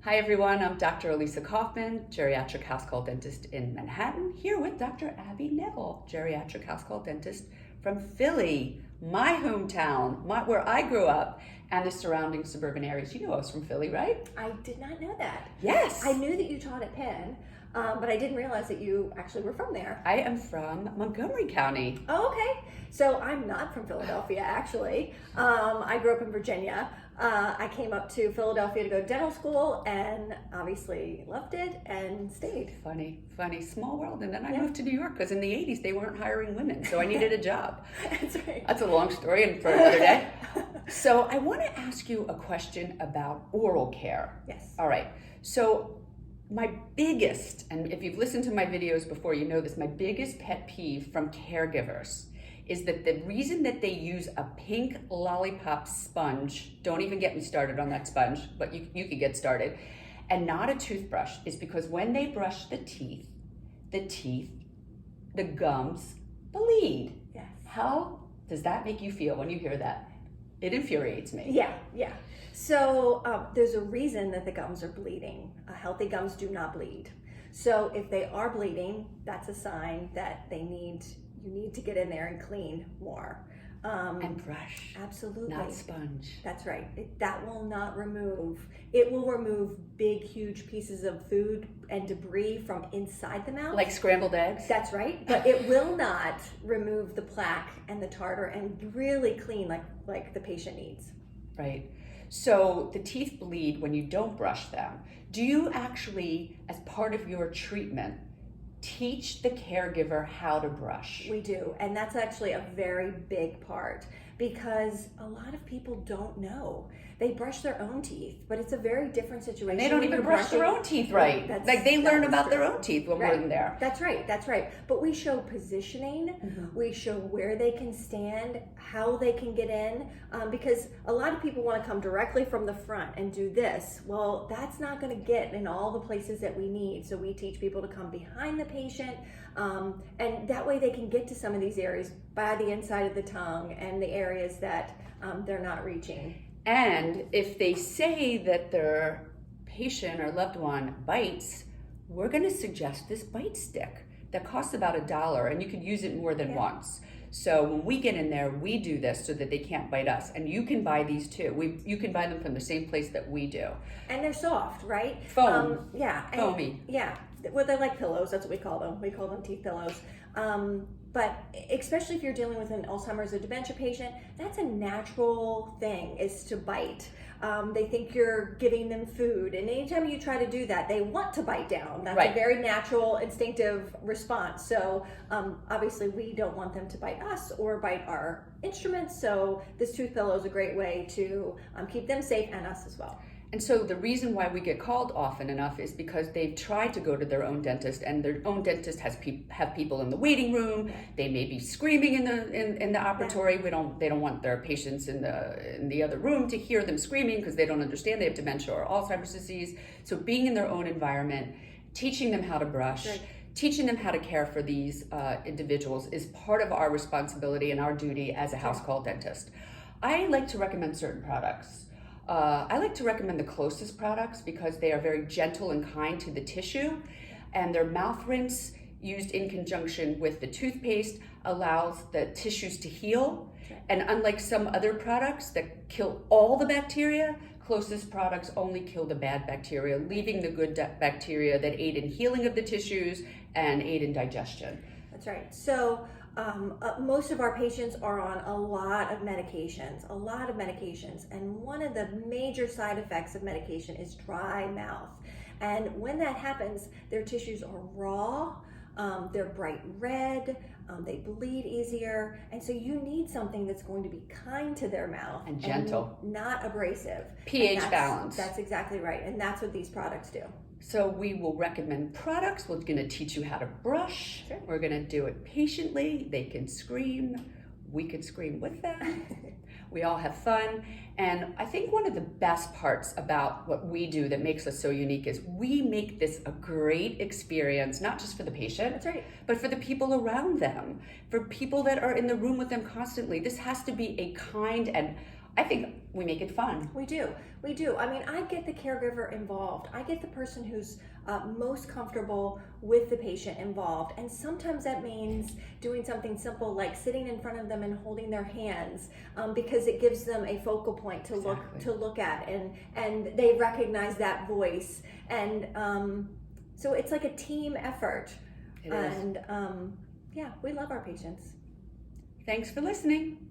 Hi everyone, I'm Dr. Elisa Kaufman, geriatric house call dentist in Manhattan, here with Dr. Abby Neville, geriatric house call dentist from Philly, my hometown, where I grew up, and the surrounding suburban areas. You know I was from Philly, right? I did not know that. Yes. I knew that you taught at Penn, but I didn't realize that you actually were from there. I am from Montgomery County. Oh, okay. So I'm not from Philadelphia, actually. I grew up in Virginia. I came up to Philadelphia to go to dental school and obviously loved it and stayed. Funny, small world. And then I moved to New York because in the 80s they weren't hiring women, so I needed a job. That's right. That's a long story and for another day. So I want to ask you a question about oral care. Yes. All right. So my biggest, and if you've listened to my videos before, you know this, my biggest pet peeve from caregivers is that the reason that they use a pink lollipop sponge, don't even get me started on that sponge, but you could get started, and not a toothbrush is because when they brush the gums bleed. Yes. How does that make you feel when you hear that? It infuriates me. Yeah. So there's a reason that the gums are bleeding. Healthy gums do not bleed. So if they are bleeding, that's a sign that you need to get in there and clean more. And brush. Absolutely. Not sponge. That's right. That will not remove. It will remove big, huge pieces of food and debris from inside the mouth. Like scrambled eggs? That's right. But it will not remove the plaque and the tartar and really clean like the patient needs. Right. So the teeth bleed when you don't brush them. Do you actually, as part of your treatment, teach the caregiver how to brush? We do, and that's actually a very big part because a lot of people don't know. They brush their own teeth, but it's a very different situation. And they don't even brush their own teeth right. Like they learn about their own teeth when we're in there. That's right. But we show positioning, we show where they can stand, how they can get in, because a lot of people want to come directly from the front and do this. Well, that's not going to get in all the places that we need. So we teach people to come behind the patient, and that way they can get to some of these areas by the inside of the tongue and the areas that they're not reaching. And if they say that their patient or loved one bites, we're going to suggest this bite stick that costs about $1, and you can use it more than once. So when we get in there, we do this so that they can't bite us. And you can buy these too. You can buy them from the same place that we do. And they're soft, right? Foam. Foamy. Yeah. Well, they're like pillows. That's what we call them. We call them teeth pillows. But especially if you're dealing with an Alzheimer's or dementia patient, that's a natural thing, is to bite. They think you're giving them food, and anytime you try to do that, they want to bite down. That's a very natural, instinctive response. So obviously we don't want them to bite us or bite our instruments, so this tooth pillow is a great way to keep them safe and us as well. And so the reason why we get called often enough is because they've tried to go to their own dentist, and their own dentist have people in the waiting room. They may be screaming in the operatory. They don't want their patients in the other room to hear them screaming because they don't understand they have dementia or Alzheimer's disease. So being in their own environment, teaching them how to brush, teaching them how to care for these individuals is part of our responsibility and our duty as a house call dentist. I like to recommend certain products. I like to recommend the closest products because they are very gentle and kind to the tissue, and their mouth rinse used in conjunction with the toothpaste allows the tissues to heal. And unlike some other products that kill all the bacteria, closest products only kill the bad bacteria, leaving the good bacteria that aid in healing of the tissues and aid in digestion. That's right. So most of our patients are on a lot of medications, and one of the major side effects of medication is dry mouth. And when that happens, their tissues are raw, they're bright red, they bleed easier, and so you need something that's going to be kind to their mouth and gentle, and not abrasive. pH balance. That's exactly right, and that's what these products do. So we will recommend products. We're going to teach you how to brush. Sure. We're going to do it patiently. They can scream. We can scream with them. We all have fun. And I think one of the best parts about what we do that makes us so unique is we make this a great experience, not just for the patient, That's right. but for the people around them, for people that are in the room with them constantly. This has to be a kind and I think we make it fun. We do. I mean, I get the caregiver involved. I get the person who's most comfortable with the patient involved. And sometimes that means doing something simple like sitting in front of them and holding their hands, because it gives them a focal point to look at, and they recognize that voice. And so it's like a team effort. It is. And yeah, we love our patients. Thanks for listening.